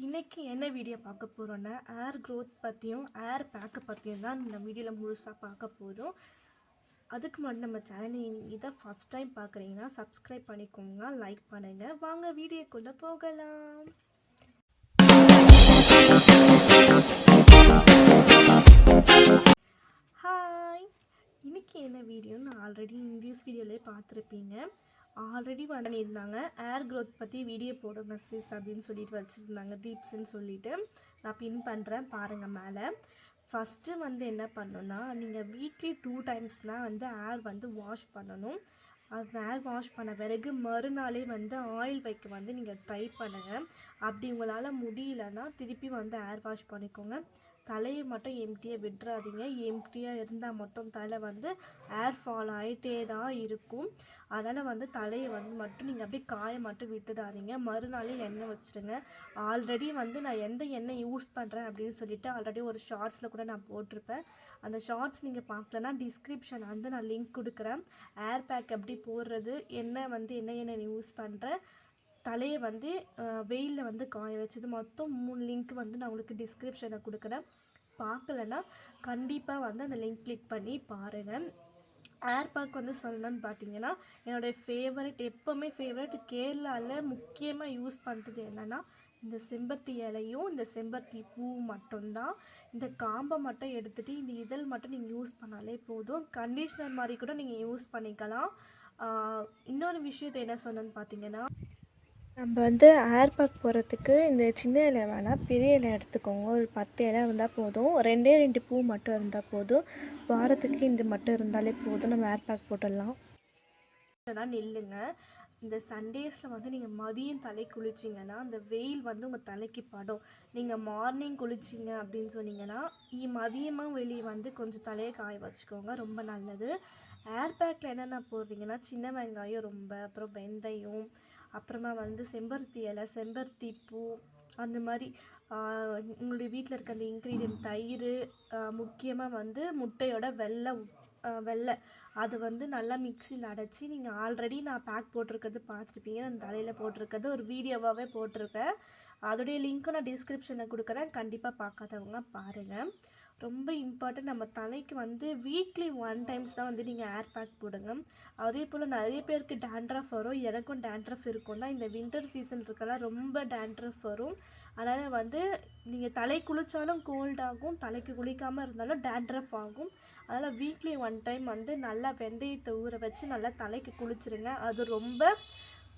இன்றைக்கி என்ன வீடியோ பார்க்க போகிறோன்னா ஏர் க்ரோத் பற்றியும் ஏர் பேக்கை பற்றியும் தான் இந்த வீடியோவில் முழுசாக பார்க்க போகிறோம். அதுக்கு முன்னாடி நம்ம சேனலை இதை ஃபஸ்ட் டைம் பார்க்குறீங்கன்னா சப்ஸ்கிரைப் பண்ணிக்கோங்க, லைக் பண்ணுங்கள். வாங்க வீடியோக்குள்ளே போகலாம். ஹாய், இன்றைக்கி என்ன வீடியோன்னு ஆல்ரெடி இங்கிலீஷ் வீடியோலேயே பார்த்துருப்பீங்க. ஆல்ரெடி பண்ணியிருந்தாங்க ஏர் க்ரோத் பற்றி வீடியோ போடுங்க சிஸ் அப்படின்னு சொல்லிட்டு வச்சுருந்தாங்க, தீப்ஸ்ன்னு சொல்லிட்டு. நான் பின் பண்ணுறேன் பாருங்கள். மேலே ஃபஸ்ட்டு என்ன பண்ணணுன்னா, நீங்கள் வீக்லி 2 டைம்ஸ் தான் ஏர் வாஷ் பண்ணணும். அது ஏர் வாஷ் பண்ண பிறகு மறுநாளே ஆயில் வைக்க நீங்கள் ட்ரை பண்ணுங்கள். அப்படி உங்களால் முடியலன்னா திருப்பி ஏர் வாஷ் பண்ணிக்கோங்க. தலையை மட்டும் எம்டியாக விட்டுறாதீங்க. எம்டியாக இருந்தால் மட்டும் தலை ஏர் ஃபால் ஆகிட்டே தான் இருக்கும். அதனால் தலையை மட்டும் நீங்கள் அப்படியே காய மட்டும் விட்டுடாதீங்க. மறுநாளே எண்ணெய் வச்சுடுங்க. ஆல்ரெடி நான் எந்த எண்ணெய் யூஸ் பண்ணுறேன் அப்படின்னு சொல்லிட்டு ஆல்ரெடி ஒரு ஷார்ட்ஸில் கூட நான் போட்டிருப்பேன். அந்த ஷார்ட்ஸ் நீங்கள் பார்க்கலன்னா டிஸ்கிரிப்ஷன் நான் லிங்க் கொடுக்குறேன். ஏர் பேக் எப்படி போடுறது, என்ன எண்ணெய் யூஸ் பண்ணுறேன், தலையை வெயிலில் காய வச்சது மொத்தம் 3 லிங்க் நான் உங்களுக்கு டிஸ்கிரிப்ஷனில் கொடுக்குறேன். பார்க்கலன்னா கண்டிப்பாக அந்த லிங்க் கிளிக் பண்ணி பாருங்கள். ஏர் பேக் சொல்லணும்னு பார்த்தீங்கன்னா என்னுடைய ஃபேவரட், எப்போவுமே ஃபேவரட். கேரளாவில் முக்கியமாக யூஸ் பண்ணுறது என்னென்னா இந்த செம்பருத்தி இலையும் இந்த செம்பருத்தி பூ மட்டும்தான். இந்த காம்பை மட்டும் எடுத்துகிட்டு இந்த இதழ் மட்டும் நீங்கள் யூஸ் பண்ணாலே போதும். கண்டிஷ்னர் மாதிரி கூட நீங்கள் யூஸ் பண்ணிக்கலாம். இன்னொரு விஷயத்தை என்ன சொன்னேன்னு பார்த்தீங்கன்னா, நம்ம ஏர் பேக் போடுறதுக்கு இந்த சின்ன இலை வேணால் பெரிய இலை எடுத்துக்கோங்க. ஒரு 10 இலை இருந்தால் போதும். 2 பூ மட்டும் இருந்தால் போதும். வாரத்துக்கு இது மட்டும் இருந்தாலே போதும், நம்ம ஏர் பேக் போட்டுடலாம். இதெல்லாம் நில்லுங்க. இந்த சண்டேஸில் நீங்கள் மதியம் தலை குளிச்சிங்கன்னா அந்த வெயில் உங்கள் தலைக்கு படும். நீங்கள் மார்னிங் குளிச்சிங்க அப்படின்னு சொன்னீங்கன்னா மதியமாக வெளியே கொஞ்சம் தலையை காய வச்சுக்கோங்க, ரொம்ப நல்லது. ஏர் பேக்கில் என்னென்ன போடுறீங்கன்னா சின்ன வெங்காயம் ரொம்ப, அப்புறம் வெந்தயம், அப்புறமா செம்பருத்தி இலை, செம்பருத்தி பூ, அந்த மாதிரி உங்களுடைய வீட்டில் இருக்க அந்த இன்க்ரீடியன்ட், தயிர், முக்கியமாக முட்டையோட வெள்ளை அது நல்லா மிக்சியில் அடைச்சி, நீங்கள் ஆல்ரெடி நான் பேக் போட்டிருக்கிறது பார்த்துருப்பீங்க. அந்த தலையில் போட்டிருக்கிறது ஒரு வீடியோவாகவே போட்டிருக்கேன். அதோடைய லிங்க்கும் நான் டிஸ்கிரிப்ஷனில் கொடுக்குறேன். கண்டிப்பாக பார்க்காதவங்க பாருங்கள். ரொம்ப இம்பார்ட்டன்ட். நம்ம தலைக்கு வீக்லி 1 டைம்ஸ் தான் நீங்கள் ஏர் பேக் போடுங்க. அதே போல் நிறைய பேருக்கு டேண்ட்ரஃப் வரும். எனக்கும் டேண்ட்ரஃப் இருக்கும் தான். இந்த வின்டர் சீசன் இருக்கலாம் ரொம்ப டேண்ட்ரஃப் வரும். அதனால் நீங்கள் தலை குளித்தாலும் கோல்டாகும், தலைக்கு குளிக்காமல் இருந்தாலும் டேண்ட்ரஃப் ஆகும். அதனால் வீக்லி 1 டைம் நல்லா வெந்தயத்தை ஊற வச்சு நல்லா தலைக்கு குளிச்சுருங்க. அது ரொம்ப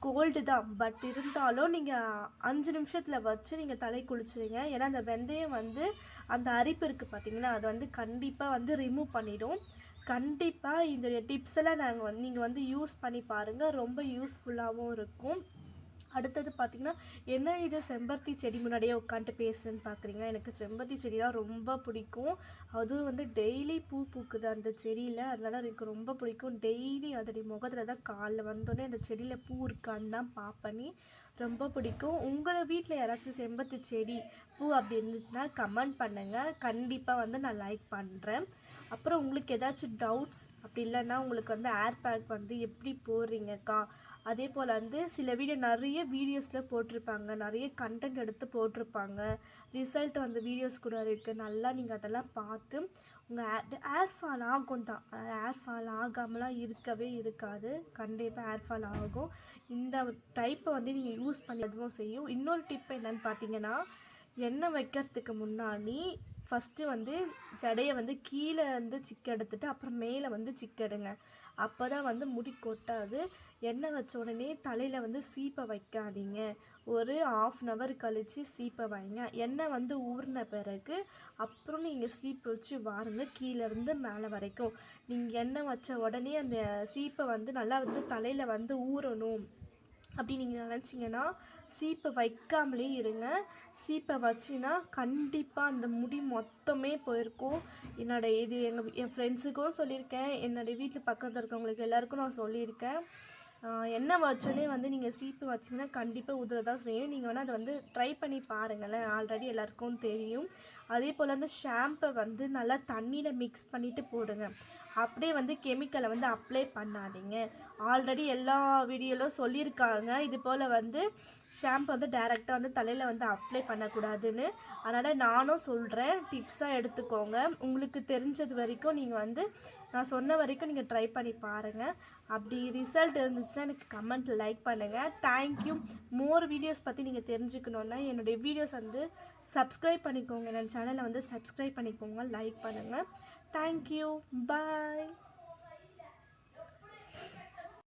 கோல்டு தான், பட் இருந்தாலும் நீங்கள் 5 நிமிஷத்தில் வச்சு நீங்கள் தலை குளிச்சுருங்க. ஏன்னா அந்த வெந்தயம் அந்த அரிப்பு இருக்குது பார்த்தீங்கன்னா, அது கண்டிப்பாக ரிமூவ் பண்ணிடும். கண்டிப்பாக இந்த டிப்ஸ் எல்லாம் நீங்கள் யூஸ் பண்ணி பாருங்கள். ரொம்ப யூஸ்ஃபுல்லாகவும் இருக்கும். அடுத்தது பார்த்திங்கன்னா, என்ன இது செம்பருத்தி செடி முன்னாடியே உட்காந்துட்டு பேசுன்னு பார்க்குறீங்க. எனக்கு செம்பருத்தி செடி தான் ரொம்ப பிடிக்கும். அதுவும் டெய்லி பூ பூக்குது அந்த செடியில். அதனால் எனக்கு ரொம்ப பிடிக்கும். டெய்லி அதோடைய முகத்தில் தான் காலைல வந்தோடனே அந்த செடியில் பூ இருக்கான்னு தான் பார்ப்பேன். ரொம்ப பிடிக்கும். உங்கள் வீட்டில் யாராச்சும் செம்பருத்தி செடி பூ அப்படி இருந்துச்சுன்னா கமெண்ட் பண்ணுங்கள். கண்டிப்பாக நான் லைக் பண்ணுறேன். அப்புறம் உங்களுக்கு ஏதாச்சும் டவுட்ஸ் அப்படி இல்லைன்னா உங்களுக்கு ஏர் பேக் எப்படி போடுறீங்கக்கா, அதே போல் சில நிறைய வீடியோஸில் போட்டிருப்பாங்க, நிறைய கண்டென்ட் எடுத்து போட்டிருப்பாங்க. ரிசல்ட் வீடியோஸ் கூட இருக்குது. நல்லா நீங்கள் அதெல்லாம் பார்த்து உங்கள் ஏர் ஃபால் ஆகும் தான். ஏர் ஃபால் ஆகாமலாம் இருக்கவே இருக்காது. கண்டிப்பாக ஏர் ஃபால் ஆகும். இந்த டைப்பை நீங்கள் யூஸ் பண்ணி அதுவும் செய்யும். இன்னொரு டிப் என்னென்னு பார்த்தீங்கன்னா, எண்ணெய் வைக்கிறதுக்கு முன்னாடி ஃபஸ்ட்டு ஜடையை கீழே சிக்கு எடுத்துட்டு அப்புறம் மேலே சிக்கு எடுங்க. அப்போ தான் முடி கொட்டாது. எண்ணெய் வச்ச உடனே தலையில் சீப்பை வைக்காதீங்க. ஒரு 1/2 hour கழித்து சீப்பை வைங்க. எண்ணெய் ஊறின பிறகு அப்புறம் நீங்கள் சீப்பு வச்சு வாருங்க, கீழேருந்து மேலே வரைக்கும். நீங்கள் எண்ணெய் வச்ச உடனே அந்த சீப்பை நல்லா தலையில் ஊறணும் அப்படி நீங்கள் நினச்சிங்கன்னா சீப்பை வைக்காமலே இருங்க. சீப்பை வச்சின்னா கண்டிப்பாக அந்த முடி மொத்தமே போயிருக்கும். இது என் ஃப்ரெண்ட்ஸுக்கும் சொல்லியிருக்கேன், என்னுடைய வீட்டில் பக்கத்தில் இருக்கவங்களுக்கு எல்லாருக்கும் நான் சொல்லியிருக்கேன். எண்ணெய் வச்சோடனே நீங்கள் சீப்பு வச்சிங்கன்னா கண்டிப்பாக உதிர தான் செய்யும். நீங்கள் அதை ட்ரை பண்ணி பாருங்களேன். ஆல்ரெடி எல்லாருக்கும் தெரியும். அதே போல் அந்த ஷாம்பை வந்து நல்லா தண்ணியில் மிக்ஸ் பண்ணிவிட்டு போடுங்க. அப்படியே வந்து கெமிக்கலை வந்து அப்ளை பண்ணாதீங்க. ஆல்ரெடி எல்லா வீடியோலும் சொல்லியிருக்காங்க இது போல் வந்து ஷாம்பு வந்து டைரெக்டாக வந்து தலையில் வந்து அப்ளை பண்ணக்கூடாதுன்னு. அதனால் நானும் சொல்கிறேன், டிப்ஸாக எடுத்துக்கோங்க. உங்களுக்கு தெரிஞ்சது வரைக்கும் நீங்கள் வந்து நான் சொன்ன வரைக்கும் நீங்கள் ட்ரை பண்ணி பாருங்கள். அப்படி ரிசல்ட் இருந்துச்சுன்னா எனக்கு கமெண்ட்டில் லைக் பண்ணுங்கள். தேங்க்யூ. மோர் வீடியோஸ் பற்றி நீங்கள் தெரிஞ்சுக்கணுன்னா என்னுடைய வீடியோஸ் வந்து சப்ஸ்கிரைப் பண்ணிக்கோங்க. என் சேனலை வந்து சப்ஸ்கிரைப் பண்ணிக்கோங்க, லைக் பண்ணுங்கள். தேங்க்யூ. பாய்.